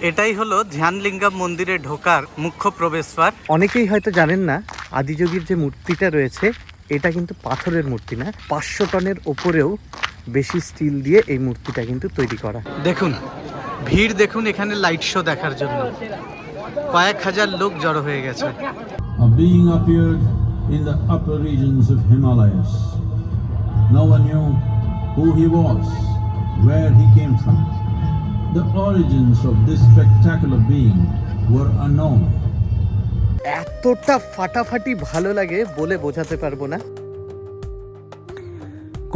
এটাই হলো ধ্যানলিঙ্গম মন্দিরে ঢোকার মুখ্য প্রবেশদ্বার। অনেকেই হয়তো জানেন না, আদিযোগীর যে মূর্তিটা রয়েছে এটা কিন্তু পাথরের মূর্তি না, 500 টনের ওপরেও বেশি স্টিল দিয়ে এই মূর্তিটা কিন্তু তৈরি করা। দেখুন ভিড়, দেখুন এখানে লাইট শো দেখার জন্য কয়েক হাজার লোক জড়ো হয়ে গেছে। A being appeared in the upper regions of Himalayas. No one knew who he was, where he came from. The origins of this spectacular being were unknown. এতটা ফাটাফাটি ভালো লাগে বলে বোঝাতে পারবো না।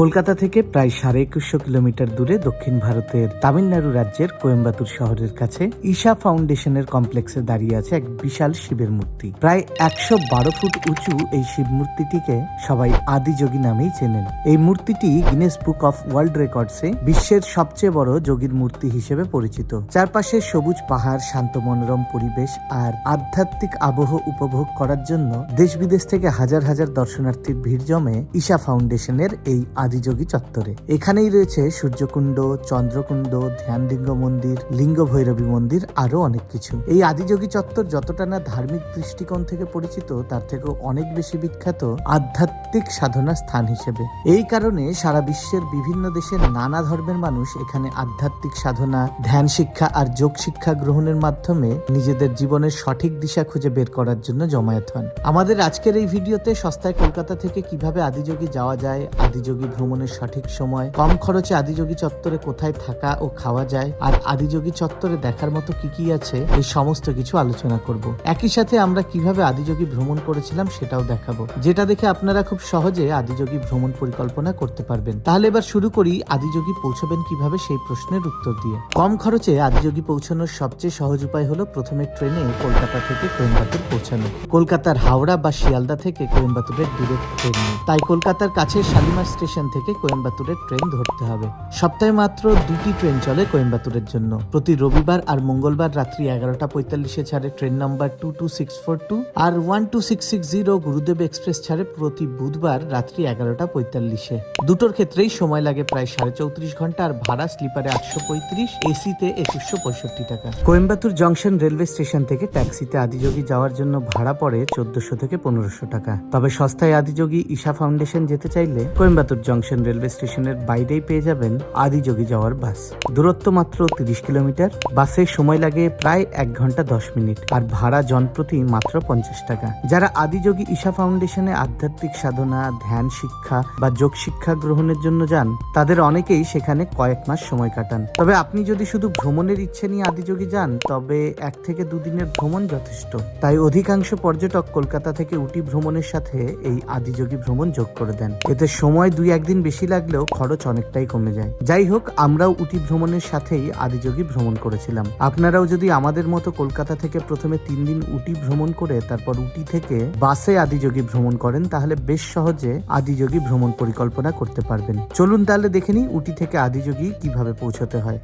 কলকাতা থেকে প্রায় 2150 কিলোমিটার দূরে দক্ষিণ ভারতের তামিলনাড়ু রাজ্যের কোয়েম্বাটুর শহরের কাছে ঈশা ফাউন্ডেশনের কমপ্লেক্সে দাঁড়িয়ে আছে এক বিশাল শিবের মূর্তি। প্রায় 112 ফুট উঁচু এই শিব মূর্তিটিকে সবাই আদিযোগী নামেই চেনেন। এই মূর্তিটি গিনেস বুক অফ ওয়ার্ল্ড রেকর্ডসে বিশ্বের সবচেয়ে বড় যোগীর মূর্তি হিসেবে পরিচিত। চারপাশে সবুজ পাহাড়, শান্ত মনোরম পরিবেশ আর আধ্যাত্মিক আবহ উপভোগ করার জন্য দেশ বিদেশ থেকে হাজার হাজার দর্শনার্থীর ভিড় জমে ঈশা ফাউন্ডেশনের এই আদিযোগী চত্বরে। এখানেই রয়েছে সূর্যকুণ্ড, চন্দ্রকুণ্ড, ধ্যানলিঙ্গ মন্দির, লিঙ্গ ভৈরবী মন্দির, আরো অনেক কিছু। এই আদিযোগী চত্বর যতটা না ধার্মিক দৃষ্টিকোণ থেকে পরিচিত, তার থেকেও অনেক বেশি বিখ্যাত আধ্যাত্মিক সাধনা স্থান হিসেবে। এই কারণে সারা বিশ্বের বিভিন্ন দেশের নানা ধর্মের মানুষ এখানে আধ্যাত্মিক সাধনা, ধ্যান শিক্ষা আর যোগ শিক্ষা গ্রহণের মাধ্যমে নিজেদের জীবনের সঠিক দিশা খুঁজে বের করার জন্য জমায়েত হন। আমাদের আজকের এই ভিডিওতে সস্তায় কলকাতা থেকে কিভাবে আদিযোগী যাওয়া যায়, আদিযোগী ভ্রমণের সঠিক সময়, কম খরচে আদিযোগী চত্বরে কোথায় থাকা ও খাওয়া যায়, আর আদিযোগী চত্বরে দেখার মতো কি কি আছে, এই সমস্ত কিছু আলোচনা করব। একই সাথে আমরা কিভাবে আদিযোগী ভ্রমণ করেছিলাম সেটাও দেখাবো, যেটা দেখে আপনারা খুব সহজে আদিযোগী ভ্রমণ পরিকল্পনা করতে পারবেন। তাহলে এবার শুরু করি আদিযোগী পৌঁছবেন কিভাবে সেই প্রশ্নের উত্তর দিয়ে। কম খরচে আদিযোগী পৌঁছানোর সবচেয়ে সহজ উপায় হলো প্রথমে ট্রেনে কলকাতা থেকে কোয়েম্বাটুর পৌঁছানো। কলকাতার হাওড়া বা শিয়ালদা থেকে কোয়েম্বাটুরের ডিরেক্ট ট্রেন নেই, তাই কলকাতার কাছে শালিমার স্টেশন থেকে কোয়েম্বাটুরের ট্রেন ধরতে হবে। সপ্তাহে মাত্র 2টি ট্রেন চলে কোয়েম্বাটুরের জন্য। প্রতি রবিবার আর মঙ্গলবার রাত্রি 11:45 ছাড়ে ট্রেন নাম্বার 22642, আর 12660 গুরুদেব এক্সপ্রেস ছাড়ে প্রতি বুধবার রাত্রি 11:45। দুটোর ক্ষেত্রেই সময় লাগে প্রায় 34.5 ঘন্টা, আর ভাড়া স্লিপারে 835, এসিতে 2165 টাকা। কোয়েম্বাটুর জংশন রেলওয়ে স্টেশন থেকে ট্যাক্সিতে আদিযোগী যাওয়ার জন্য ভাড়া পড়ে 1400 থেকে 1500 টাকা। তবে সস্তায় আদিযোগী ঈশা ফাউন্ডেশন যেতে চাইলে কোয়েম্বাটুর জংশন রেলওয়ে স্টেশনের বাইরেই পেয়ে যাবেন আদিযোগী যাওয়ার বাস। দূরত্ব মাত্র 30 কিলোমিটার। বাসে সময় লাগে প্রায় 1 ঘন্টা 10 মিনিট, আর ভাড়া জনপ্রতি মাত্র 50 টাকা। যারা আদিযোগী ঈশা ফাউন্ডেশনে আধ্যাত্মিক সাধনা, ধ্যান শিক্ষা বা যোগ শিক্ষা গ্রহণের জন্য যান, তাদের অনেকেই সেখানে কয়েক মাস সময় কাটান। তবে আপনি যদি শুধু ভ্রমণের ইচ্ছে নিয়ে আদিযোগী যান, তবে 1 থেকে 2 দিনের ভ্রমণ যথেষ্ট। তাই অধিকাংশ পর্যটক কলকাতা থেকে উটি ভ্রমণের সাথে এই আদিযোগী ভ্রমণ যোগ করে দেন। এতে সময় 2-1 দিন বেশি লাগলেও খরচ অনেকটাই কমে যায়। যাই হোক, আমরাও উটি ভ্রমণের সাথেই আদিযোগী ভ্রমণ করেছিলাম। আপনারাও যদি আমাদের মতো কলকাতা থেকে প্রথমে 3 দিন উটি ভ্রমণ করে তারপর উটি থেকে বাসে আদিযোগী ভ্রমণ করেন, তাহলে বেশ সহজে আদিযোগী ভ্রমণ পরিকল্পনা করতে পারবেন। চলুন তাহলে দেখে নিই উটি থেকে আদিযোগী কিভাবে পৌঁছতে হয়।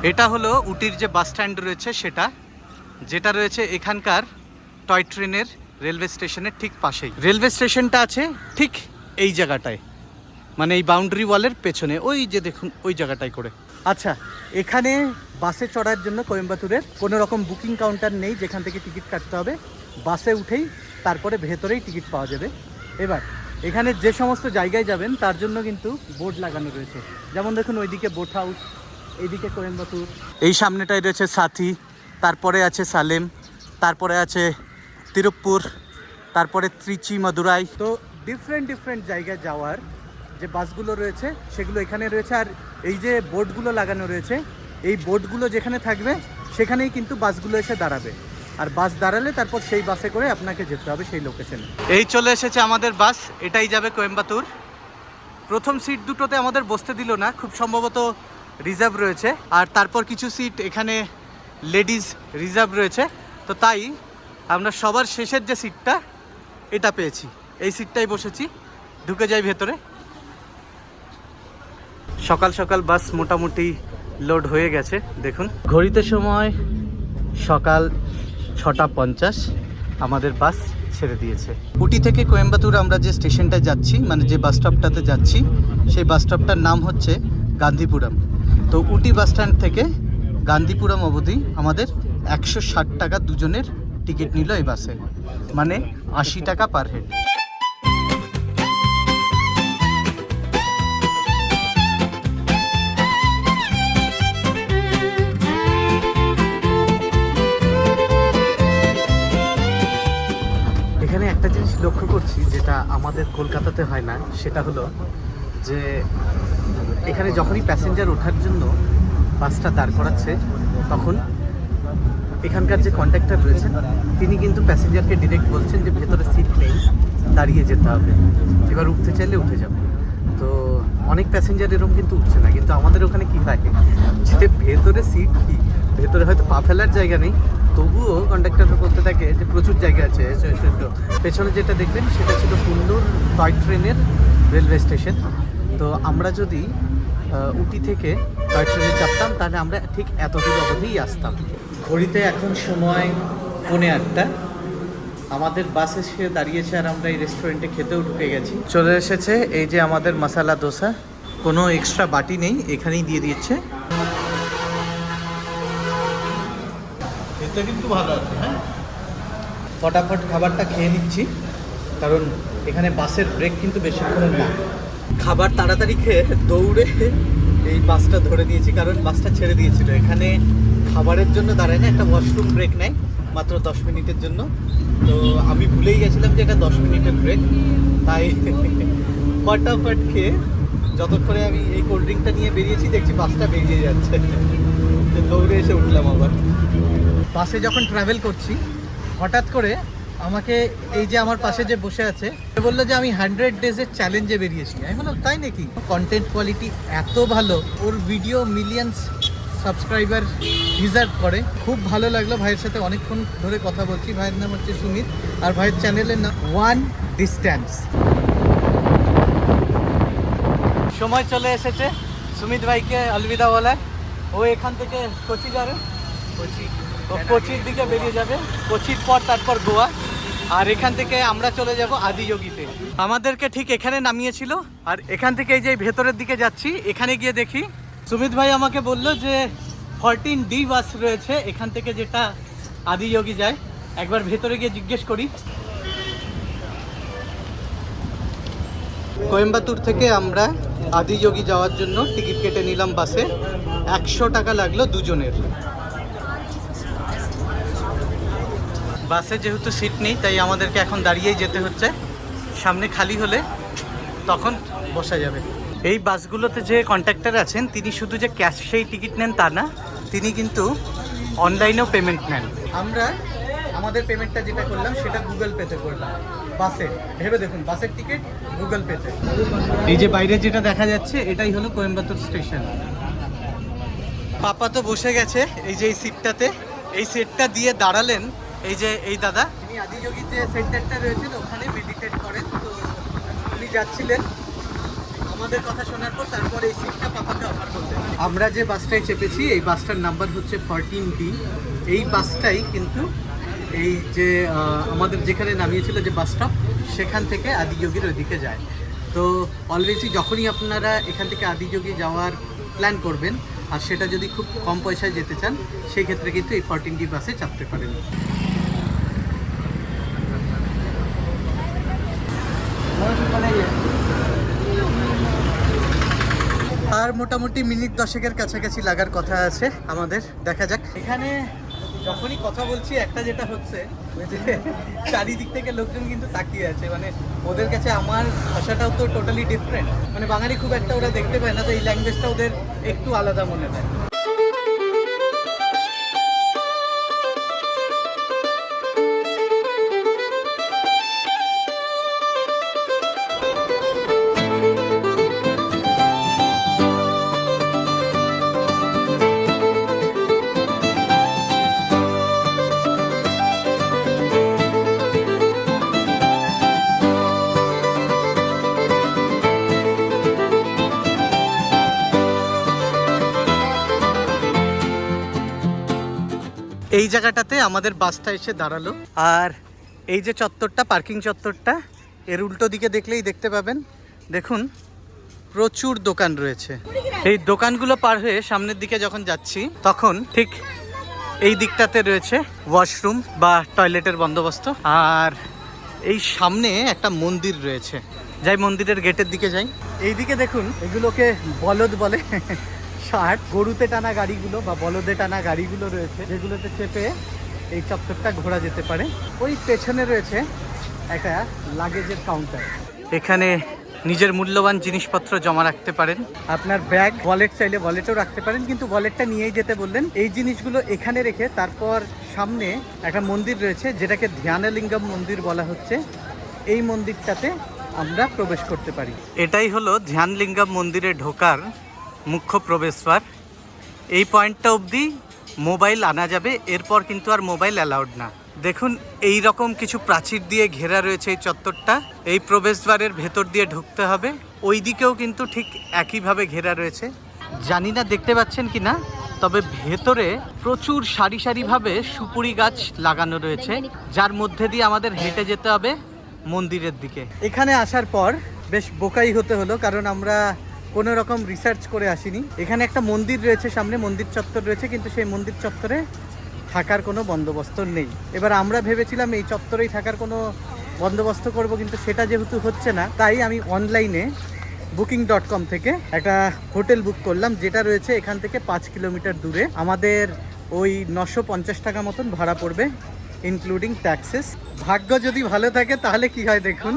এটা হলো উটির যে বাস স্ট্যান্ড রয়েছে সেটা, যেটা রয়েছে এখানকার টয় ট্রেনের রেলওয়ে স্টেশনের ঠিক পাশেই। রেলওয়ে স্টেশনটা আছে ঠিক এই জায়গাটায়, মানে এই বাউন্ডারি ওয়ালের পেছনে, ওই যে দেখুন ওই জায়গাটায় করে। আচ্ছা, এখানে বাসে চড়ার জন্য কোয়েম্বাটুরের কোনো রকম বুকিং কাউন্টার নেই যেখান থেকে টিকিট কাটতে হবে। বাসে উঠেই তারপরে ভেতরেই টিকিট পাওয়া যাবে। এবার এখানে যে সমস্ত জায়গায় যাবেন তার জন্য কিন্তু বোর্ড লাগানো রয়েছে। যেমন দেখুন ওইদিকে বোট হাউস, এইদিকে কোয়েম্বাটুর, এই সামনেটায় রয়েছে সাথী, তারপরে আছে সালেম, তারপরে আছে তিরুপ্পুর, তারপরে ত্রিচি, মাদুরাই। তো ডিফারেন্ট জায়গায় যাওয়ার যে বাসগুলো রয়েছে সেগুলো এখানে রয়েছে। আর এই যে বোর্ডগুলো লাগানো রয়েছে, এই বোর্ডগুলো যেখানে থাকবে সেখানেই কিন্তু বাসগুলো এসে দাঁড়াবে। আর বাস দাঁড়ালে তারপর সেই বাসে করে আপনাকে যেতে হবে সেই লোকেশনে। এই চলে এসেছে আমাদের বাস, এটাই যাবে কোয়েম্বাটুর। প্রথম সিট দুটোতে আমাদের বসতে দিল না, খুব সম্ভবত রিজার্ভ রয়েছে। আর তারপর কিছু সিট এখানে লেডিস রিজার্ভ রয়েছে, তো তাই আমরা সবার শেষের যে সিটটা এটা পেয়েছি, এই সিটটাই বসেছি। ঢুকে যাই ভেতরে। সকাল সকাল বাস মোটামুটি লোড হয়ে গেছে। দেখুন ঘড়িতে সময় সকাল 6:50, আমাদের বাস ছেড়ে দিয়েছে। উটি থেকে কোয়েম্বাটুর আমরা যে স্টেশনটায় যাচ্ছি, মানে যে বাস স্টপটাতে যাচ্ছি, সেই বাস স্টপটার নাম হচ্ছে গান্ধীপুরম। তো উটি বাস স্ট্যান্ড থেকে গান্ধীপুরম অবধি আমাদের 160 টাকা দুজনের টিকিট নিল এই বাসে, মানে 80 টাকা পার হেড। এখানে একটা জিনিস লক্ষ্য করছি যেটা আমাদের কলকাতাতে হয় না, সেটা হলো যে এখানে যখনই প্যাসেঞ্জার ওঠার জন্য বাসটা দাঁড় করাচ্ছে তখন এখানকার যে কন্ডাক্টর রয়েছেন তিনি কিন্তু প্যাসেঞ্জারকে ডিরেক্ট বলছেন যে ভেতরে সিট নেই, দাঁড়িয়ে যেতে হবে, এবার উঠতে চাইলে উঠে যাবে। তো অনেক প্যাসেঞ্জার এরকম কিন্তু উঠছে না, কিন্তু আমাদের ওখানে কী হয় যে ভেতরে সিট কি, ভেতরে হয়তো পা ফেলার জায়গা নেই, তবুও কন্ডাক্টর বলতে থাকে যে প্রচুর জায়গা আছে, এসো এসো এসো। পেছনে যেটা দেখবেন সেটা ছিল কুন্নুর টয় ট্রেনের রেলওয়ে স্টেশন। তো আমরা যদি উটি থেকে টয় ট্রেনে চাপতাম তাহলে আমরা ঠিক এতদূর অবধিই আসতাম। ঘড়িতে এখন সময় 8:45। আমাদের বাস এসে দাঁড়িয়েছে আর আমরা এই রেস্টুরেন্টে খেতেও ঢুকে গেছি। চলে এসেছে এই যে আমাদের মশালা দোসা, কোনো এক্সট্রা বাটি নেই, এখানেই দিয়ে দিচ্ছে। খেতে কিন্তু ভালো আছে, হ্যাঁ। ফটাফট খাবারটা খেয়ে নিচ্ছি, কারণ এখানে বাসের ব্রেক কিন্তু বেশিক্ষণের না। খাবার তাড়াতাড়ি খেয়ে দৌড়ে এই বাসটা ধরে দিয়েছি, কারণ বাসটা ছেড়ে দিয়েছিল। এখানে খাবারের জন্য দাঁড়ায় না, একটা ওয়াশরুম ব্রেক নেয় মাত্র 10 মিনিটের জন্য। তো আমি ভুলেই গেছিলাম যে এটা 10 মিনিটের ব্রেক, তাই ফটাফট খেয়ে যতক্ষণে আমি এই কোল্ড ড্রিঙ্কটা নিয়ে বেরিয়েছি দেখছি বাসটা বেরিয়ে যাচ্ছে, দৌড়ে এসে উঠলাম আবার। বাসে যখন ট্রাভেল করছি হঠাৎ করে আমাকে এই যে আমার পাশে যে বসে আছে সে বললো যে আমি 100 ডেজের চ্যালেঞ্জে বেরিয়েছি। আমি বললাম তাই নাকি? কন্টেন্ট কোয়ালিটি এত ভালো, ওর ভিডিও মিলিয়ন্স সাবস্ক্রাইবার ডিজার্ভ করে। খুব ভালো লাগলো, ভাইয়ের সাথে অনেকক্ষণ ধরে কথা বলছি। ভাইয়ের নাম হচ্ছে সুমিত, আর ভাইয়ের চ্যানেলের নাম ওয়ান ডিস্ট্যান্স। সময় চলে এসেছে সুমিত ভাইকে অলবিদা বলার। ও এখান থেকে কোচি যাবে, কোচির দিকে বেরিয়ে যাবে, কোচির পর তারপর গোয়া, আর এখান থেকে আমরা চলে যাব আদিযোগীতে। আমাদেরকে ঠিক এখানে নামিয়েছিল, আর এখান থেকে এই যে ভেতরের দিকে যাচ্ছি, এখানে গিয়ে দেখি সুমিত ভাই আমাকে বললো যে 14D বাস রয়েছে এখান থেকে যেটা আদিযোগী যায়। একবার ভেতরে গিয়ে জিজ্ঞেস করি। কোয়েম্বাতুর থেকে আমরা আদিযোগী যাওয়ার জন্য টিকিট কেটে নিলাম বাসে, 100 টাকা লাগলো দুজনের। বাসে যেহেতু সিট নেই তাই আমাদেরকে এখন দাঁড়িয়েই যেতে হচ্ছে, সামনে খালি হলে তখন বসা যাবে। এই বাসগুলোতে যে কন্ট্রাক্টর আছেন তিনি শুধু যে ক্যাশেই টিকিট নেন তা না, তিনি কিন্তু অনলাইনেও পেমেন্ট নেন। আমরা আমাদের পেমেন্টটা যেটা করলাম সেটা গুগল পেতে করলাম বাসে। ভেবে দেখুন, বাসের টিকিট গুগল পেতে। এই যে বাইরে যেটা দেখা যাচ্ছে এটাই হলো কোয়েম্বাতুর স্টেশন। পাপা তো বসে গেছে এই যে এই সিটটাতে, এই সিটটা দিয়ে দাঁড়ালেন এই যে এই দাদা। তিনি আদিযোগী যে সেন্টারটা রয়েছে ওখানে মেডিটেট করেন, তো উনি যাচ্ছিলেন আমাদের কথা শোনার পর তারপর এই সিটটা পাপাকে অফার করতেন। আমরা যে বাসটায় চেপেছি এই বাসটার নাম্বার হচ্ছে 14D। এই বাসটাই কিন্তু এই যে আমাদের যেখানে নামিয়েছিল যে বাস স্টপ সেখান থেকে আদিযোগীর ওইদিকে যায়। তো অলওয়েজই যখনই আপনারা এখান থেকে আদিযোগী যাওয়ার প্ল্যান করবেন আর সেটা যদি খুব কম পয়সায় যেতে চান সেই ক্ষেত্রে কিন্তু এই 14D বাসে চাপতে পারেন। আর মোটামুটি মিনিট 10-এর কাছাকাছি লাগার কথা আছে আমাদের, দেখা যাক। এখানে যখনই কথা বলছি একটা যেটা হচ্ছে যে চারিদিক থেকে লোকজন কিন্তু তাকিয়ে আছে, মানে ওদের কাছে আমার ভাষাটাও তো টোটালি ডিফারেন্ট, মানে বাঙালি খুব একটা ওরা দেখতে পায় না, তো এই ল্যাঙ্গুয়েজটা ওদের একটু আলাদা মনে হয়। এই জায়গাটাতে আমাদের বাসটা এসে দাঁড়ালো, আর এই যে চত্বরটা পার্কিং চত্বরটা এর উল্টো দিকে দেখলেই দেখতে পাবেন, দেখুন প্রচুর দোকান রয়েছে। এই দোকানগুলো পার হয়ে সামনের দিকে যখন যাচ্ছি তখন ঠিক এই দিকটাতে রয়েছে ওয়াশরুম বা টয়লেটের বন্দোবস্ত। আর এই সামনে একটা মন্দির রয়েছে, যাই মন্দিরের গেটের দিকে যাই। এইদিকে দেখুন, এগুলোকে বলদ বলে। ষাট গরুতে টানা গাড়িগুলো বা বলদে টানা গাড়িগুলো রয়েছে, যেগুলোতে চেপে এই চত্বরটা ঘোরা যেতে পারে। ওই পেছনে রয়েছে একটা লাগেজের কাউন্টার। এখানে নিজের মূল্যবান জিনিসপত্র জমা রাখতে পারেন। আপনার ব্যাগ, ওয়ালেট চাইলে ওয়ালেটও রাখতে পারেন, কিন্তু ওয়ালেটটা নিয়েই যেতে বললেন। এই জিনিসগুলো এখানে রেখে তারপর সামনে একটা মন্দির রয়েছে, যেটাকে ধ্যানলিঙ্গম মন্দির বলা হচ্ছে। এই মন্দিরটাতে আমরা প্রবেশ করতে পারি। এটাই হলো ধ্যানলিঙ্গম মন্দিরে ঢোকার মুখ্য প্রবেশদ্বার। এই পয়েন্টটা অবধি মোবাইল আনা যাবে, এরপর কিন্তু আর মোবাইল অ্যালাউড না। দেখুন, এই রকম কিছু প্রাচীর দিয়ে ঘেরা রয়েছে এই চত্বরটা। এই প্রবেশদ্বারের ভেতর দিয়ে ঢুকতে হবে। ওই দিকেও কিন্তু ঠিক একইভাবে ঘেরা রয়েছে। জানি না দেখতে পাচ্ছেন কি না, তবে ভেতরে প্রচুর সারি সারিভাবে সুপুরি গাছ লাগানো রয়েছে, যার মধ্যে দিয়ে আমাদের হেঁটে যেতে হবে মন্দিরের দিকে। এখানে আসার পর বেশ বোকাই হতে হলো, কারণ আমরা কোনো রকম রিসার্চ করে আসিনি। এখানে একটা মন্দির রয়েছে, সামনে মন্দির চত্বর রয়েছে, কিন্তু সেই মন্দির চত্বরে থাকার কোনো বন্দোবস্ত নেই। এবার আমরা ভেবেছিলাম এই চত্বরেই থাকার কোনো বন্দোবস্ত করব, কিন্তু সেটা যেহেতু হচ্ছে না, তাই আমি অনলাইনে booking.com থেকে একটা হোটেল বুক করলাম, যেটা রয়েছে এখান থেকে 5 কিলোমিটার দূরে। আমাদের ওই 950 টাকা মতন ভাড়া পড়বে, ইনক্লুডিং ট্যাক্সেস। ভাগ্য যদি ভালো থাকে তাহলে কি হয় দেখুন,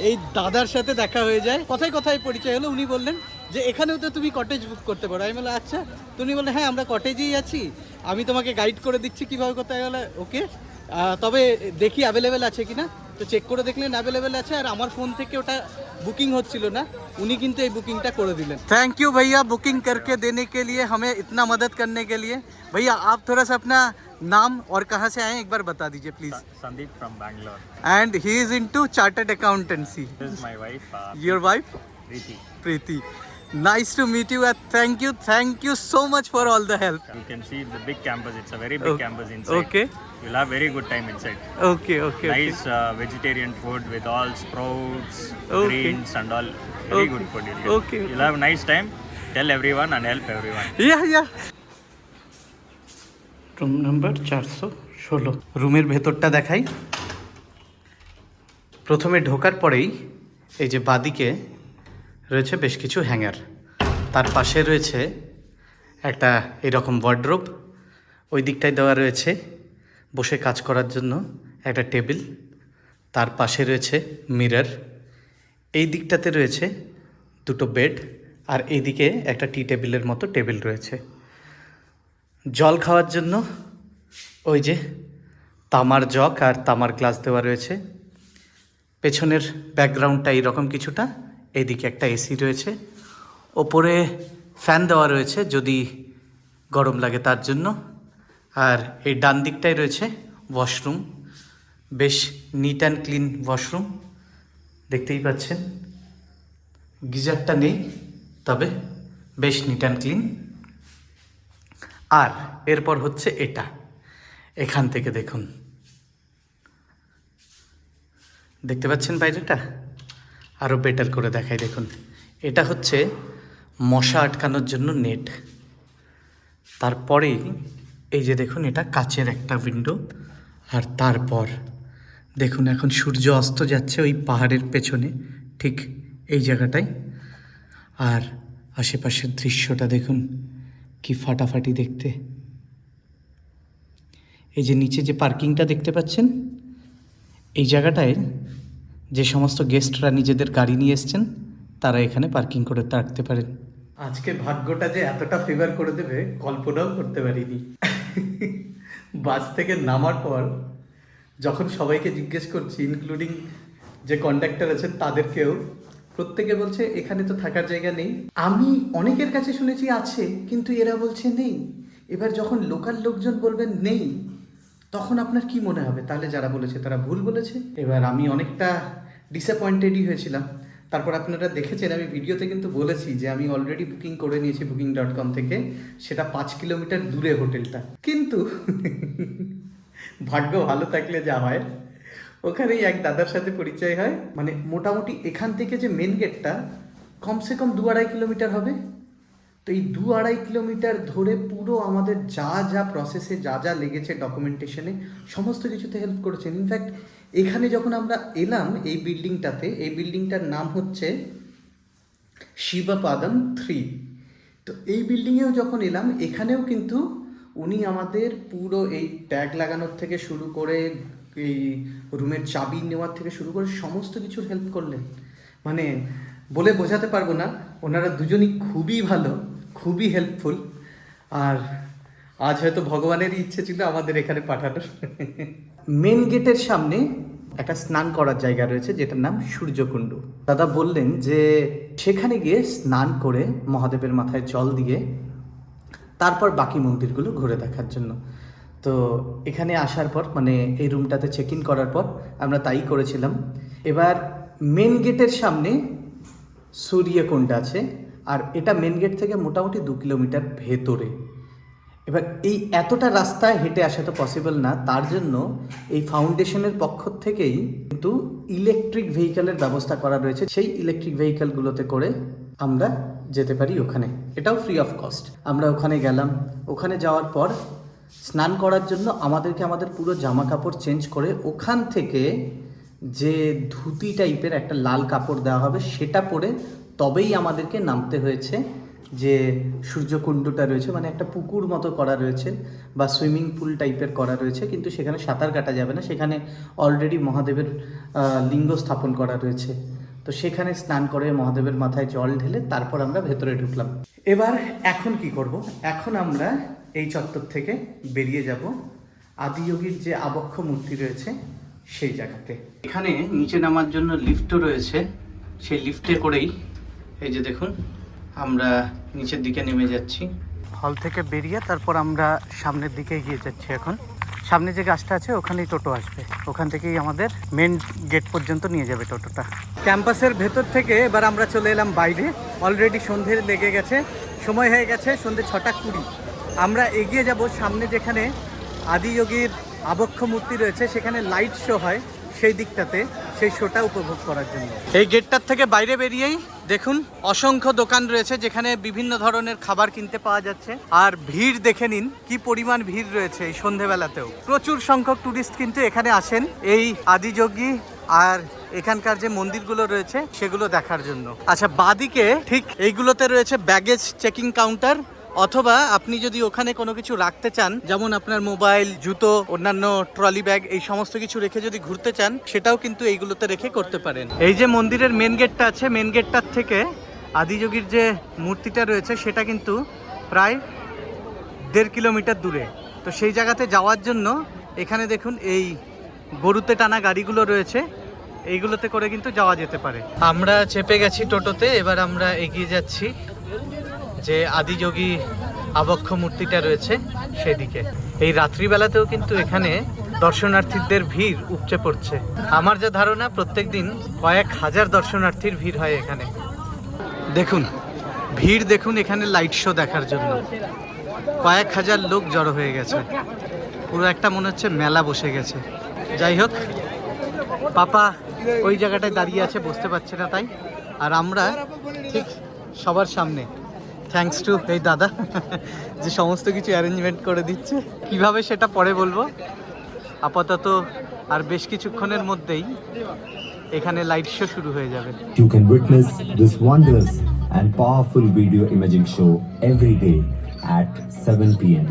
এই দাদার সাথে দেখা হয়ে যায়। কথায় কথায় পরিচয় হলো। উনি বললেন যে এখানেও তো তুমি কটেজ বুক করতে পারো। আমি বললাম আচ্ছা। তুমি বললেন হ্যাঁ, আমরা কটেজেই আছি, আমি তোমাকে গাইড করে দিচ্ছি কীভাবে করতে গেলে। ওকে, তবে দেখি অ্যাভেলেবেল আছে কিনা। তো চেক করে দেখলেন অ্যাভেলেবেল আছে, আর আমার ফোন থেকে ওটা বুকিং হচ্ছিল না। উনি কিন্তু এই বুকিংটা করে দিলেন। থ্যাংক ইউ भैया, बुकिंग करके देने के लिए, हमें इतना मदद करने के लिए। भैया आप थोड़ा सा अपना नाम और कहाँ से आए एक बार बता दीजिए please. Sandeep from Bangalore. And he is into chartered accountancy. This is my wife, Your wife? Preeti. Preeti. Nice to meet you, and thank you so much for all the help. You can see the big campus. It's a very big campus inside. Okay. You'll have very good time inside. Okay. Nice vegetarian food with all sprouts, Okay. greens and all. Very good food. Okay. You'll have a nice time. Tell everyone and help everyone. Yeah. Room number 416। রুমের ভেতরটা দেখাই। প্রথমে ঢোকার পরেই এই যে বাদিকে রয়েছে বেশ কিছু হ্যাঙ্গার, তার পাশে রয়েছে একটা এরকম ওয়ার্ড্রোব, ওই দিকটায় দেওয়া রয়েছে বসে কাজ করার জন্য একটা টেবিল, তার পাশে রয়েছে মিরর, এই দিকটাতে রয়েছে দুটো বেড, আর এইদিকে একটা টি টেবিলের মতো টেবিল রয়েছে। জল খাওয়ার জন্য ওই যে তামার জগ আর তামার গ্লাস দেওয়া রয়েছে। পেছনের ব্যাকগ্রাউন্ডটা এইরকম কিছুটা। এইদিকে একটা এসি রয়েছে, ওপরে ফ্যান দেওয়া রয়েছে যদি গরম লাগে তার জন্য। আর এই ডান দিকটায় রয়েছে ওয়াশরুম, বেশ নিট অ্যান্ড ক্লিন ওয়াশরুম, দেখতেই পাচ্ছেন। গিজারটা নেই, তবে বেশ নিট অ্যান্ড ক্লিন। আর এরপর হচ্ছে এটা, এখান থেকে দেখুন, দেখতে পাচ্ছেন বাইরেটা? আরও বেটার করে দেখাই, দেখুন। এটা হচ্ছে মশা আটকানোর জন্য নেট। তারপরেই এই যে দেখুন, এটা কাচের একটা উইন্ডো। আর তারপর দেখুন, এখন সূর্য অস্ত যাচ্ছে ওই পাহাড়ের পেছনে, ঠিক এই জায়গাটায়। আর আশেপাশের দৃশ্যটা দেখুন, কি ফাটাফাটি দেখতে। এই যে নিচে যে পার্কিংটা দেখতে পাচ্ছেন, এই জায়গাটায় যে সমস্ত গেস্টরা নিজেদের গাড়ি নিয়ে এসছেন, তারা এখানে পার্কিং করে রাখতে পারেন। আজকে ভাগ্যটা যে এতটা ফেভার করে দেবে কল্পনাও করতে পারিনি। বাস থেকে নামার পর যখন সবাইকে জিজ্ঞেস করছি, ইনক্লুডিং যে কন্ডাক্টর আছে তাদেরকেও, প্রত্যেকে বলছে এখানে তো থাকার জায়গা নেই। আমি অনেকের কাছে শুনেছি আছে, কিন্তু এরা বলছে নেই। এবার যখন লোকাল লোকজন বলবেন নেই, তখন আপনার কি মনে হবে? তাহলে যারা বলেছে তারা ভুল বলেছে। এবার আমি অনেকটা ডিসঅ্যাপয়েন্টেডই হয়েছিলাম। তারপর আপনারা দেখেছেন, আমি ভিডিওতে কিন্তু বলেছি যে আমি অলরেডি বুকিং করে নিয়েছি booking.com থেকে, সেটা 5 কিলোমিটার দূরে হোটেলটা। কিন্তু ভাগ্য ভালো থাকলে যা হয়, ওখানেই এক দাদার সাথে পরিচয় হয়। মানে মোটামুটি এখান থেকে যে মেন গেটটা, কমসে কম 2-2.5 কিলোমিটার হবে। তো এই 2-2.5 কিলোমিটার ধরে পুরো আমাদের যা যা প্রসেসে যা যা লেগেছে ডকুমেন্টেশনে সমস্ত কিছুতে হেল্প করেছেন। ইনফ্যাক্ট এখানে যখন আমরা এলাম এই বিল্ডিংটাতে, এই বিল্ডিংটার নাম হচ্ছে শিবপাদম 3। তো এই বিল্ডিংয়েও যখন এলাম এখানেও কিন্তু উনি আমাদের পুরো এই ট্যাগ লাগানোর থেকে শুরু করে এই রুমের চাবি নেওয়ার থেকে শুরু করে সমস্ত কিছুর হেল্প করলেন। মানে বলে বোঝাতে পারবো না, ওনারা দুজনই খুবই ভালো, খুবই হেল্পফুল। আর আজ হয়তো ভগবানেরই ইচ্ছে ছিল আমাদের এখানে পাঠানোর। মেন গেটের সামনে একটা স্নান করার জায়গা রয়েছে যেটার নাম সূর্যকুণ্ড। দাদা বললেন যে সেখানে গিয়ে স্নান করে মহাদেবের মাথায় জল দিয়ে তারপর বাকি মন্দিরগুলো ঘুরে দেখার জন্য। তো এখানে আসার পর মানে এই রুমটাতে চেক ইন করার পর আমরা তাই করেছিলাম। এবার মেন গেটের সামনে সূর্যকুণ্ড আছে, আর এটা মেন গেট থেকে মোটামুটি 2 কিলোমিটার ভেতরে। এবার এই এতটা রাস্তায় হেঁটে আসা তো পসিবল না, তার জন্য এই ফাউন্ডেশনের পক্ষ থেকেই কিন্তু ইলেকট্রিক ভেহিক্যালের ব্যবস্থা করা রয়েছে। সেই ইলেকট্রিক ভেহিক্যালগুলোতে করে আমরা যেতে পারি ওখানে, এটাও ফ্রি অফ কস্ট। আমরা ওখানে গেলাম, ওখানে যাওয়ার পর স্নান করার জন্য আমাদেরকে আমাদের পুরো জামা কাপড় চেঞ্জ করে ওখান থেকে যে ধুতি টাইপের একটা লাল কাপড় দেওয়া হবে সেটা পরে তবেই আমাদেরকে নামতে হয়েছে। যে সূর্যকুণ্ডটা রয়েছে মানে একটা পুকুর মতো করা রয়েছে বা সুইমিং পুল টাইপের করা রয়েছে, কিন্তু সেখানে সাঁতার কাটা যাবে না, সেখানে অলরেডি মহাদেবের লিঙ্গ স্থাপন করা রয়েছে। তো সেখানে স্নান করে মহাদেবের মাথায় জল ঢেলে তারপর আমরা ভেতরে ঢুকলাম। এবার এখন কি করব? এখন আমরা এই চত্বর থেকে বেরিয়ে যাব আদিযোগীর যে আবক্ষ মূর্তি রয়েছে সেই জায়গাতে। এখানে নিচে নামার জন্য লিফটও রয়েছে, সেই লিফটে করেই এই যে দেখুন আমরা নিচের দিকে নেমে যাচ্ছি। হল থেকে বেরিয়ে তারপর আমরা সামনের দিকে এগিয়ে যাচ্ছি। এখন সামনে যে গাছটা আছে ওখানেই টোটো আসবে, ওখান থেকেই আমাদের মেন গেট পর্যন্ত নিয়ে যাবে টোটোটা। ক্যাম্পাসের ভেতর থেকে এবার আমরা চলে এলাম বাইরে। অলরেডি সন্ধ্যে লেগে গেছে, সময় হয়ে গেছে সন্ধ্যে 6:20। আমরা এগিয়ে যাব সামনে যেখানে আদিযোগীর আবক্ষ মূর্তি রয়েছে, সেখানে লাইট শো হয় সেই দিকটাতে, সেই শোটা উপভোগ করার জন্য। এই গেটটার থেকে বাইরে বেরিয়েই দেখুন অসংখ্য দোকান রয়েছে যেখানে বিভিন্ন ধরনের খাবার কিনতে পাওয়া যাচ্ছে। আর ভিড় দেখে নিন কি পরিমাণ ভিড় রয়েছে এই সন্ধেবেলাতেও। প্রচুর সংখ্যক টুরিস্ট কিন্তু এখানে আসেন এই আদিযোগী আর এখানকার যে মন্দিরগুলো রয়েছে সেগুলো দেখার জন্য। আচ্ছা, বাদিকে ঠিক এইগুলোতে রয়েছে ব্যাগেজ চেকিং কাউন্টার, অথবা আপনি যদি ওখানে কোনো কিছু রাখতে চান, যেমন আপনার মোবাইল, জুতো, অন্যান্য ট্রলি ব্যাগ, এই সমস্ত কিছু রেখে যদি ঘুরতে চান সেটাও কিন্তু এইগুলোতে রেখে করতে পারেন। এই যে মন্দিরের মেন গেটটা আছে, মেন গেটটার থেকে আদিযোগীর যে মূর্তিটা রয়েছে সেটা কিন্তু প্রায় 1.5 কিলোমিটার দূরে। তো সেই জায়গাতে যাওয়ার জন্য এখানে দেখুন এই গরুতে টানা গাড়িগুলো রয়েছে, এইগুলোতে করে কিন্তু যাওয়া যেতে পারে। আমরা চেপে গেছি টোটোতে, এবার আমরা এগিয়ে যাচ্ছি যে আদিযোগী আবক্ষ মূর্তিটা রয়েছে সেদিকে। এই রাত্রিবেলাতেও কিন্তু এখানে দর্শনার্থীদের ভিড় উপচে পড়ছে। আমার যা ধারণা প্রত্যেক দিন কয়েক হাজার দর্শনার্থীর ভিড় হয় এখানে। দেখুন ভিড়, দেখুন এখানে লাইট শো দেখার জন্য কয়েক হাজার লোক জড়ো হয়ে গেছে। পুরো একটা মনে হচ্ছে মেলা বসে গেছে। যাই হোক, পাপা ওই জায়গাটায় দাঁড়িয়ে আছে, বুঝতে পারছে না তাই। আর আমরা ঠিক সবার সামনে, থ্যাঙ্কস টু এই দাদা যে সমস্ত কিছু অ্যারেঞ্জমেন্ট করে দিচ্ছে। কিভাবে সেটা পরে বলবো। আপাতত আর বেশ কিছুক্ষণের মধ্যেই এখানে লাইট শো শুরু হয়ে যাবে। You can witness this wondrous and powerful video imaging show every day at 7 p.m.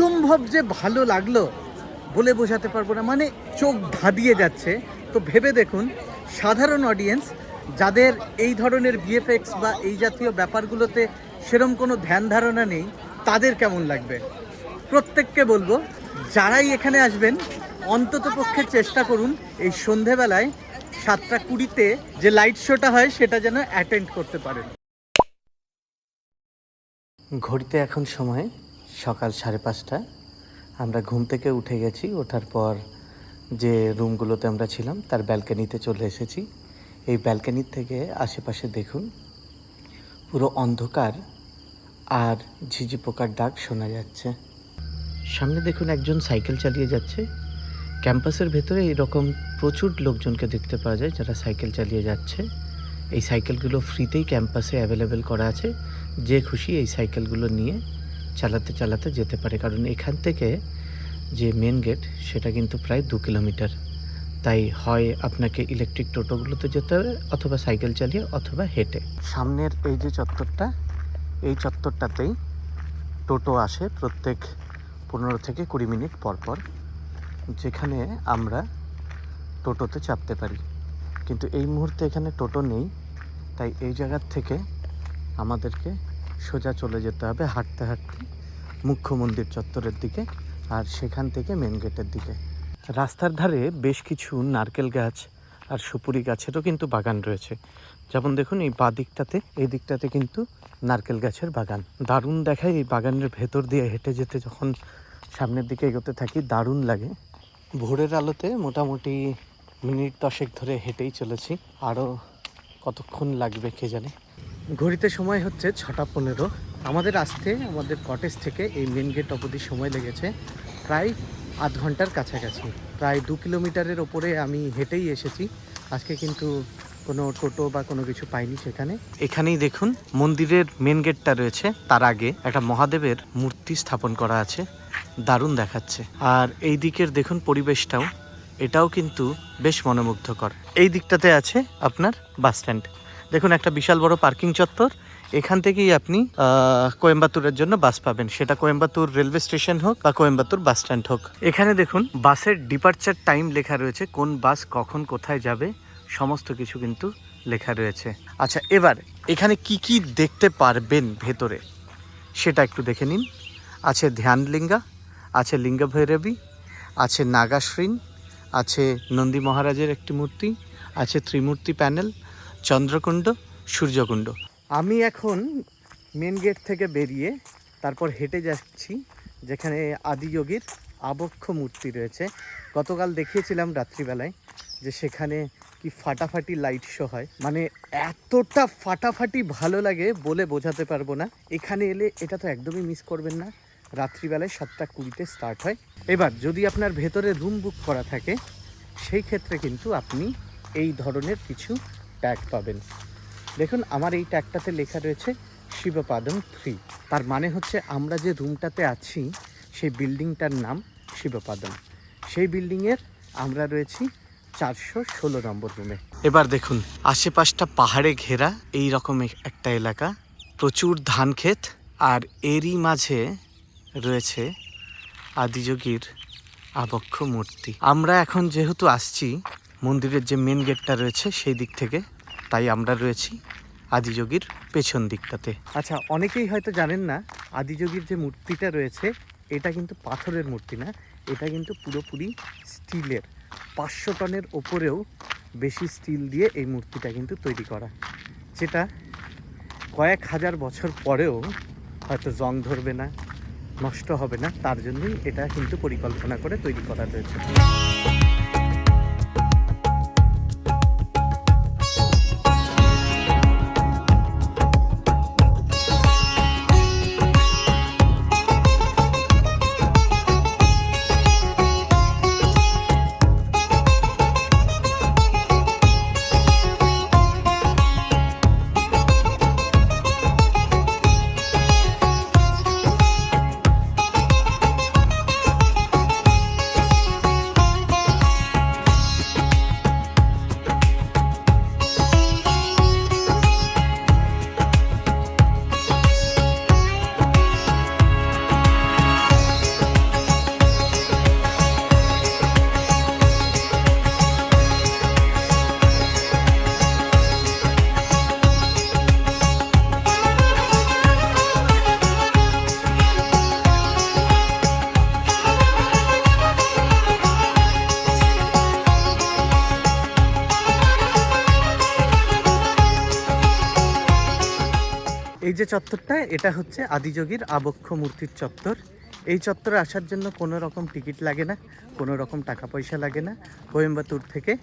অসম্ভব যে ভালো লাগলো বলে বোঝাতে পারবো না, মানে চোখ ধাঁধিয়ে যাচ্ছে। তো ভেবে দেখুন সাধারণ অডিয়েন্স যাদের এই ধরনের ভিএফএক্স বা এই জাতীয় ব্যাপারগুলোতে সেরম কোনো ধ্যান ধারণা নেই তাদের কেমন লাগবে। প্রত্যেককে বলবো যারাই এখানে আসবেন অন্তত পক্ষে চেষ্টা করুন এই সন্ধেবেলায় 7:20 যে লাইট শোটা হয় সেটা যেন অ্যাটেন্ড করতে পারেন। ঘড়িতে এখন সময় সকাল 5:30। আমরা ঘুম থেকে উঠে গেছি, ওঠার পর যে রুমগুলোতে আমরা ছিলাম তার ব্যালকনিতে চলে এসেছি। এই ব্যালকনির থেকে আশেপাশে দেখুন পুরো অন্ধকার আর ঝিঝি পোকার ডাক শোনা যাচ্ছে। সামনে দেখুন একজন সাইকেল চালিয়ে যাচ্ছে। ক্যাম্পাসের ভেতরে এরকম প্রচুর লোকজনকে দেখতে পাওয়া যায় যারা সাইকেল চালিয়ে যাচ্ছে। এই সাইকেলগুলো ফ্রিতেই ক্যাম্পাসে অ্যাভেলেবেল করা আছে, যে খুশি এই সাইকেলগুলো নিয়ে চালাতে চালাতে যেতে পারে। কারণ এখান থেকে যে মেন গেট সেটা কিন্তু প্রায় 2 কিলোমিটার, তাই হয় আপনাকে ইলেকট্রিক টোটোগুলোতে যেতে হবে অথবা সাইকেল চালিয়ে অথবা হেঁটে। সামনের এই যে চত্বরটা, এই চত্বরটাতেই টোটো আসে প্রত্যেক 15 থেকে 20 মিনিট পর পর, যেখানে আমরা টোটোতে চাপতে পারি। কিন্তু এই মুহূর্তে এখানে টোটো নেই, তাই এই জায়গার থেকে আমাদেরকে সোজা চলে যেতে হবে হাঁটতে হাঁটতে মুখ্য মন্দির চত্বরের দিকে, আর সেখান থেকে মেন গেটের দিকে। রাস্তার ধারে বেশ কিছু নারকেল গাছ আর সুপুরি গাছেরও কিন্তু বাগান রয়েছে। যেমন দেখুন এই বাঁ দিকটাতে, এই দিকটাতে কিন্তু নারকেল গাছের বাগান। দারুণ দেখায় এই বাগানের ভেতর দিয়ে হেঁটে যেতে। যখন সামনের দিকে এগোতে থাকি দারুণ লাগে। ভোরের আলোতে মোটামুটি মিনিট 10 ধরে হেঁটেই চলেছি, আরও কতক্ষণ লাগবে কে জানে। ঘড়িতে সময় হচ্ছে 6:15। আমাদের আসতে আমাদের কটেজ থেকে এই মেন গেট অবধি সময় লেগেছে প্রায় আধ ঘন্টার কাছাকাছি। প্রায় 2 কিলোমিটারের ওপরে আমি হেঁটেই এসেছি আজকে, কিন্তু কোনো টোটো বা কোনো কিছু পাইনি সেখানে। এখানেই দেখুন মন্দিরের মেন গেটটা রয়েছে, তার আগে একটা মহাদেবের মূর্তি স্থাপন করা আছে, দারুণ দেখাচ্ছে। আর এই দিকের দেখুন পরিবেশটাও, এটাও কিন্তু বেশ মনোমুগ্ধকর। এই দিকটাতে আছে আপনার বাস স্ট্যান্ড। দেখুন একটা বিশাল বড় পার্কিং চত্বর, এখান থেকেই আপনি কোয়েম্বাতুরের জন্য বাস পাবেন, সেটা কোয়েম্বাতুর রেলওয়ে স্টেশন হোক বা কোয়েম্বাতুর বাস স্ট্যান্ড হোক। এখানে দেখুন বাসের ডিপার্চার টাইম লেখা রয়েছে, কোন বাস কখন কোথায় যাবে সমস্ত কিছু কিন্তু লেখা রয়েছে। আচ্ছা, এবার এখানে কি কি দেখতে পারবেন ভেতরে সেটা একটু দেখে নিন। আছে ধ্যানলিঙ্গা, আছে লিঙ্গ ভৈরবী, আছে নাগাশ্রীন, আছে নন্দী মহারাজের একটি মূর্তি, আছে ত্রিমূর্তি প্যানেল, চন্দ্রকুণ্ড, সূর্যকুণ্ড। আমি এখন মেন গেট থেকে বেরিয়ে তারপর হেঁটে যাচ্ছি যেখানে আদিযোগীর আবক্ষ মূর্তি রয়েছে। গতকাল দেখিয়েছিলাম রাত্রিবেলায় যে সেখানে কি ফাটাফাটি লাইট শো হয়, মানে এতটা ফাটাফাটি ভালো লাগে বলে বোঝাতে পারবো না। এখানে এলে এটা তো একদমই মিস করবেন না। রাত্রিবেলায় 7:20 স্টার্ট হয়। এবার যদি আপনার ভেতরে রুম বুক করা থাকে সেই ক্ষেত্রে কিন্তু আপনি এই ধরনের কিছু ট্যাগ পাবেন। দেখুন আমার এই ট্যাগটাতে লেখা রয়েছে শিবপাদম 3। তার মানে হচ্ছে আমরা যে রুমটাতে আছি সেই বিল্ডিংটার নাম শিবপাদম। সেই বিল্ডিংয়ের আমরা রয়েছি 416 নম্বর রুমে। এবার দেখুন আশেপাশটা পাহাড়ে ঘেরা এই রকম একটা এলাকা, প্রচুর ধান ক্ষেত, আর এরই মাঝে রয়েছে আদিযোগীর আবক্ষ মূর্তি। আমরা এখন যেহেতু আসছি মন্দিরের যে মেন গেটটা রয়েছে সেই দিক থেকে, তাই আমরা রয়েছি আদিযোগীর পেছন দিকটাতে। আচ্ছা, অনেকেই হয়তো জানেন না আদিযোগীর যে মূর্তিটা রয়েছে এটা কিন্তু পাথরের মূর্তি না, এটা কিন্তু পুরোপুরি স্টিলের। 500 টনের ওপরেও বেশি স্টিল দিয়ে এই মূর্তিটা কিন্তু তৈরি করা, যেটা কয়েক হাজার বছর পরেও হয়তো জং ধরবে না, নষ্ট হবে না, তার জন্যই এটা কিন্তু পরিকল্পনা করে তৈরি করা রয়েছে। এই যে চত্বরটা, এটা হচ্ছে আদিযোগীর আবক্ষ মূর্তির চত্বর। এই চত্বরে আসার জন্য কোনো রকম টিকিট লাগে না, কোনো রকম টাকা পয়সা লাগে না। কোয়েম্বাতুর থেকে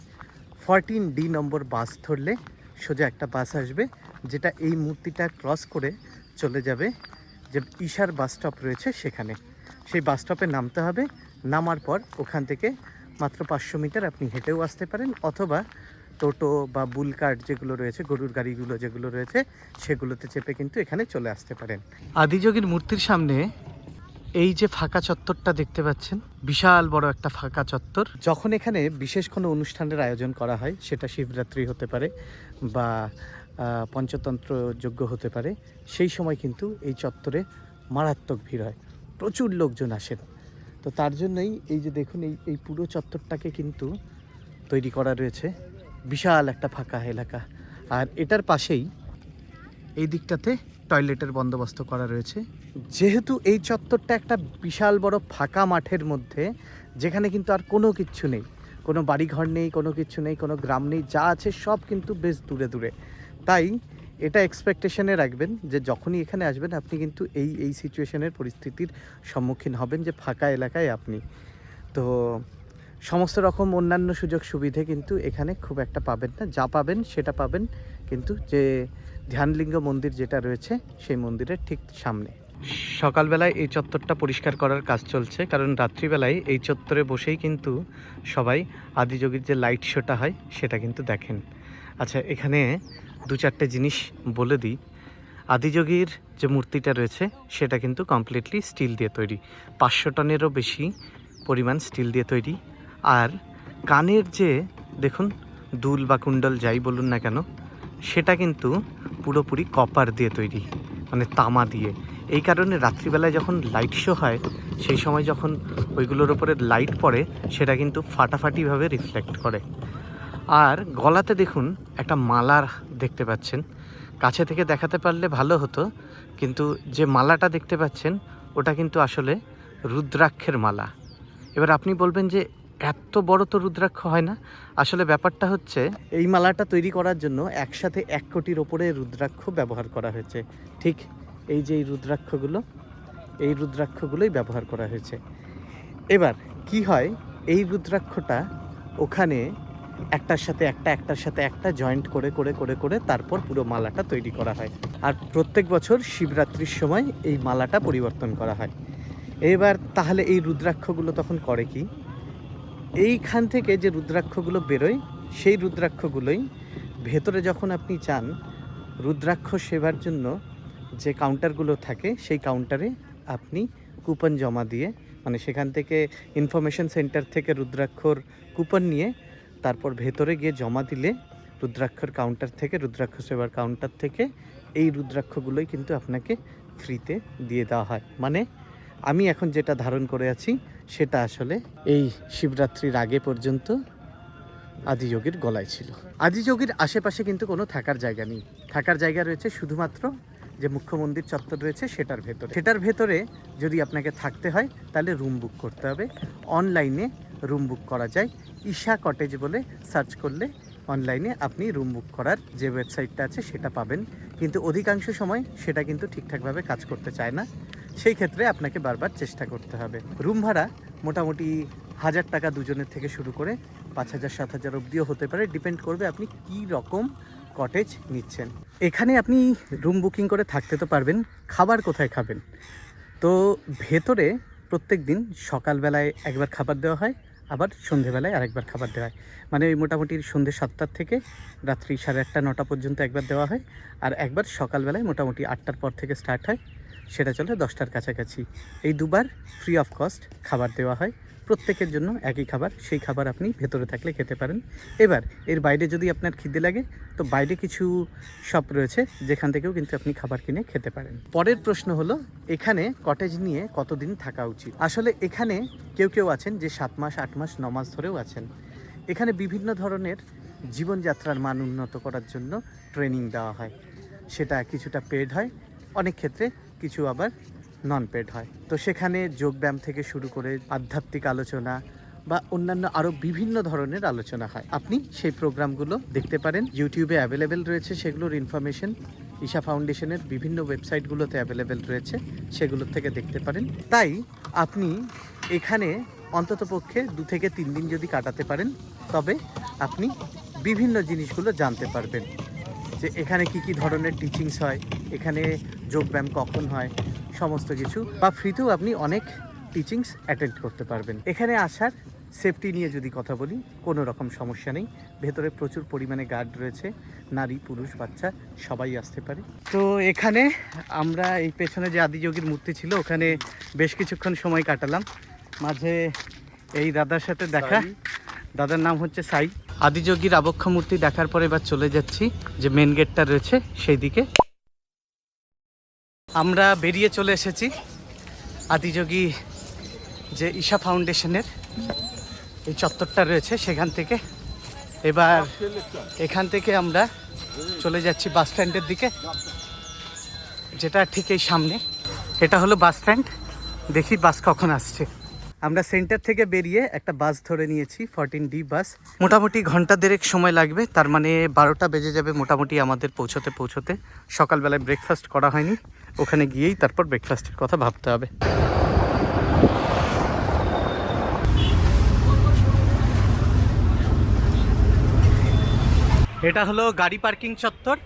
14D নম্বর বাস ধরলে সোজা একটা বাস আসবে, যেটা এই মূর্তিটা ক্রস করে চলে যাবে যে ঈশার বাস স্টপ রয়েছে সেখানে। সেই বাস স্টপে নামতে হবে, নামার পর ওখান থেকে মাত্র 500 মিটার আপনি হেঁটেও আসতে পারেন, অথবা টোটো বা বুল কার্ট যেগুলো রয়েছে, গরুর গাড়িগুলো যেগুলো রয়েছে, সেগুলোতে চেপে কিন্তু এখানে চলে আসতে পারেন। আদিযোগীর মূর্তির সামনে এই যে ফাঁকা চত্বরটা দেখতে পাচ্ছেন, বিশাল বড় একটা ফাঁকা চত্বর। যখন এখানে বিশেষ কোনো অনুষ্ঠানের আয়োজন করা হয়, সেটা শিবরাত্রি হতে পারে বা পঞ্চতন্ত্র যজ্ঞ হতে পারে, সেই সময় কিন্তু এই চত্বরে মারাত্মক ভিড় হয়, প্রচুর লোকজন আসেন। তো তার জন্যই এই যে দেখুন, এই পুরো চত্বরটাকে কিন্তু তৈরি করা রয়েছে, বিশাল একটা ফাঁকা এলাকা। আর এটার পাশেই এই দিকটাতে টয়লেটের বন্দোবস্ত করা রয়েছে। যেহেতু এই চত্বরটা একটা বিশাল বড় ফাঁকা মাঠের মধ্যে, যেখানে কিন্তু আর কোনো কিচ্ছু নেই, কোনো বাড়িঘর নেই, কোনো কিছু নেই, কোনো গ্রাম নেই, যা আছে সব কিন্তু বেশ দূরে দূরে। তাই এটা এক্সপেকটেশনে রাখবেন যে যখনই এখানে আসবেন আপনি কিন্তু এই সিচুয়েশনের পরিস্থিতির সম্মুখীন হবেন, যে ফাঁকা এলাকায় আপনি। তো সমস্ত রকম অন্যান্য সুযোগ সুবিধে কিন্তু এখানে খুব একটা পাবেন না, যা পাবেন সেটা পাবেন কিন্তু যে ধ্যানলিঙ্গ মন্দির যেটা রয়েছে সেই মন্দিরের ঠিক সামনে। সকালবেলায় এই চত্বরটা পরিষ্কার করার কাজ চলছে, কারণ রাত্রিবেলায় এই চত্বরে বসেই কিন্তু সবাই আদিযোগীর যে লাইট শোটা হয় সেটা কিন্তু দেখেন। আচ্ছা, এখানে 2-4টে জিনিস বলে দিই। আদিযোগীর যে মূর্তিটা রয়েছে সেটা কিন্তু কমপ্লিটলি স্টিল দিয়ে তৈরি, 500 টনেরও বেশি পরিমাণ স্টিল দিয়ে তৈরি। আর কানের যে দেখুন দুল বা কুণ্ডল যাই বলুন না কেন, সেটা কিন্তু পুরোপুরি কপার দিয়ে তৈরি, মানে তামা দিয়ে। এই কারণে রাত্রিবেলায় যখন লাইট শো হয়, সেই সময় যখন ওইগুলোর ওপরে লাইট পড়ে, সেটা কিন্তু ফাটাফাটিভাবে রিফ্লেক্ট করে। আর গলাতে দেখুন একটা মালার দেখতে পাচ্ছেন, কাছে থেকে দেখাতে পারলে ভালো হতো, কিন্তু যে মালাটা দেখতে পাচ্ছেন ওটা কিন্তু আসলে রুদ্রাক্ষের মালা। এবার আপনি বলবেন যে এত বড় তো রুদ্রাক্ষ হয় না। আসলে ব্যাপারটা হচ্ছে, এই মালাটা তৈরি করার জন্য একসাথে 1 কোটির ওপরে রুদ্রাক্ষ ব্যবহার করা হয়েছে। ঠিক এই যে এই রুদ্রাক্ষগুলোই ব্যবহার করা হয়েছে। এবার কি হয়, এই রুদ্রাক্ষটা ওখানে একটার সাথে একটা জয়েন্ট করে তারপর পুরো মালাটা তৈরি করা হয়। আর প্রত্যেক বছর শিবরাত্রির সময় এই মালাটা পরিবর্তন করা হয়। এবার তাহলে এই রুদ্রাক্ষগুলো তখন করে কি, এইখান থেকে যে রুদ্রাক্ষগুলো বেরোয়, সেই রুদ্রাক্ষগুলোই ভেতরে যখন আপনি চান রুদ্রাক্ষ সেবার জন্য যে কাউন্টারগুলো থাকে, সেই কাউন্টারে আপনি কুপন জমা দিয়ে, মানে সেখান থেকে ইনফরমেশন সেন্টার থেকে রুদ্রাক্ষর কুপন নিয়ে তারপর ভেতরে গিয়ে জমা দিলে রুদ্রাক্ষর কাউন্টার থেকে, রুদ্রাক্ষ সেবার কাউন্টার থেকে এই রুদ্রাক্ষগুলোই কিন্তু আপনাকে ফ্রিতে দিয়ে দেওয়া হয়। মানে আমি এখন যেটা ধারণ করে আছি সেটা আসলে এই শিবরাত্রির আগে পর্যন্ত আদিযোগীর গলায় ছিল। আদিযোগীর আশেপাশে কিন্তু কোনো থাকার জায়গা নেই, থাকার জায়গা রয়েছে শুধুমাত্র যে মুখ্য মন্দির চত্বর রয়েছে সেটার ভেতরে যদি আপনাকে থাকতে হয় তাহলে রুম বুক করতে হবে। অনলাইনে রুম বুক করা যায়, ঈশা কটেজ বলে সার্চ করলে অনলাইনে আপনি রুম বুক করার যে ওয়েবসাইটটা আছে সেটা পাবেন, কিন্তু অধিকাংশ সময় সেটা কিন্তু ঠিকঠাকভাবে কাজ করতে চায় না। সেই ক্ষেত্রে আপনাকে বারবার চেষ্টা করতে হবে। রুম ভাড়া মোটামুটি 1000 টাকা দুজনের থেকে শুরু করে 5000-7000 অবধিও হতে পারে, ডিপেন্ড করবে আপনি কী রকম কটেজ নিচ্ছেন। এখানে আপনি রুম বুকিং করে থাকতে তো পারবেন, খাবার কোথায় খাবেন? তো ভেতরে প্রত্যেক দিন সকালবেলায় একবার খাবার দেওয়া হয়, আবার সন্ধেবেলায় আরেকবার খাবার দেওয়া হয়। মানে ওই মোটামুটি সন্ধ্যে 7টার থেকে রাত্রি 8:30-9টা পর্যন্ত একবার দেওয়া হয়, আর একবার সকালবেলায় মোটামুটি 8টার পর থেকে স্টার্ট হয়, সেটা চলে 10টার কাছাকাছি। এই দুবার ফ্রি অফ কস্ট খাবার দেওয়া হয়, প্রত্যেকের জন্য একই খাবার। সেই খাবার আপনি ভেতরে থাকলে খেতে পারেন। এবার এর বাইরে যদি আপনার খিদে লাগে, তো বাইরে কিছু শপ রয়েছে যেখান থেকেও কিন্তু আপনি খাবার কিনে খেতে পারেন। পরের প্রশ্ন হলো, এখানে কটেজ নিয়ে কতদিন থাকা উচিত? আসলে এখানে কেউ আছেন যে 7 মাস, 8 মাস, 9 মাস ধরেও আছেন। এখানে বিভিন্ন ধরনের জীবনযাত্রার মান উন্নত করার জন্য ট্রেনিং দেওয়া হয়, সেটা কিছুটা পেড হয়, অনেক ক্ষেত্রে কিছু আবার নন পেড হয়। তো সেখানে যোগব্যায়াম থেকে শুরু করে আধ্যাত্মিক আলোচনা বা অন্যান্য আরও বিভিন্ন ধরনের আলোচনা হয়। আপনি সেই প্রোগ্রামগুলো দেখতে পারেন, ইউটিউবে অ্যাভেলেবেল রয়েছে সেগুলোর ইনফরমেশন। ঈশা ফাউন্ডেশনের বিভিন্ন ওয়েবসাইটগুলোতে অ্যাভেলেবেল রয়েছে, সেগুলো থেকে দেখতে পারেন। তাই আপনি এখানে অন্ততপক্ষে 2 থেকে 3 দিন যদি কাটাতে পারেন, তবে আপনি বিভিন্ন জিনিসগুলো জানতে পারবেন, যে এখানে কি কি ধরনের টিচিংস হয়, এখানে যোগব্যায়াম কখন হয়, সমস্ত কিছু, বা ফ্রিতেও আপনি অনেক টিচিংস অ্যাটেন্ড করতে পারবেন। এখানে আসার সেফটি নিয়ে যদি কথা বলি, কোনো রকম সমস্যা নেই। ভেতরে প্রচুর পরিমাণে গার্ড রয়েছে, নারী পুরুষ বাচ্চা সবাই আসতে পারে। তো এখানে আমরা এই পেছনে যে আদিযোগীর মূর্তি ছিল, ওখানে বেশ কিছুক্ষণ সময় কাটালাম। মাঝে এই দাদার সাথে দেখা, দাদার নাম হচ্ছে সাই। আদিযোগীর আবক্ষ মূর্তি দেখার পরে এবার চলে যাচ্ছি যে মেন গেটটা রয়েছে সেই দিকে। আমরা বেরিয়ে চলে এসেছি আদিযোগী যে ঈশা ফাউন্ডেশনের এই চত্বরটা রয়েছে সেখান থেকে। এবার এখান থেকে আমরা চলে যাচ্ছি বাস স্ট্যান্ডের দিকে, যেটা ঠিক এই সামনে। এটা হলো বাস স্ট্যান্ড, দেখি বাস কখন আসছে। আমরা সেন্টার থেকে বেরিয়ে একটা বাস ধরে নিয়েছি, 14D বাস। মোটামুটি ঘন্টা দেড়েক সময় লাগবে, তার মানে 12টা বেজে যাবে মোটামুটি আমাদের পৌঁছতে। সকালবেলায় ব্রেকফাস্ট করা হয়নি, ওখানে গিয়েই তারপর ব্রেকফাস্টের কথা ভাবতে হবে। এটা হলো গাড়ি পার্কিং চত্বর,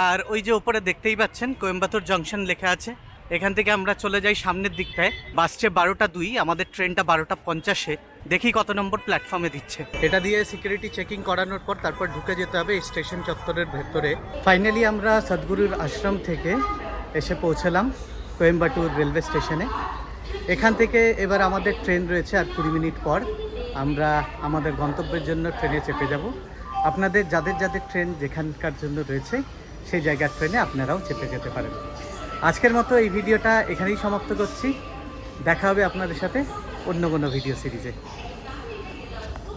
আর ওই যে উপরে দেখতেই পাচ্ছেন কোয়েম্বাতুর জংশন লেখা আছে। এখান থেকে আমরা চলে যাই সামনের দিকটায়। বাসছে 12টা 2, আমাদের ট্রেনটা 12টা 50-এ। দেখি কত নম্বর প্ল্যাটফর্মে দিচ্ছে। এটা দিয়ে সিকিউরিটি চেকিং করানোর পর তারপর ঢুকে যেতে হবে এই স্টেশন চত্বরের ভেতরে। ফাইনালি আমরা সদ্গুরুর আশ্রম থেকে এসে পৌঁছলাম কোয়েম্বাটুর রেলওয়ে স্টেশনে। এখান থেকে এবার আমাদের ট্রেন রয়েছে, আর 20 মিনিট পর আমরা আমাদের গন্তব্যের জন্য ট্রেনে চেপে যাব। আপনাদের যাদের যাদের ট্রেন যেখানকার জন্য রয়েছে সেই জায়গার ট্রেনে আপনারাও চেপে যেতে পারেন। আজকের মতো এই ভিডিওটা এখানেই সমাপ্ত করছি। দেখা হবে আপনাদের সাথে অন্য কোনো ভিডিও সিরিজে।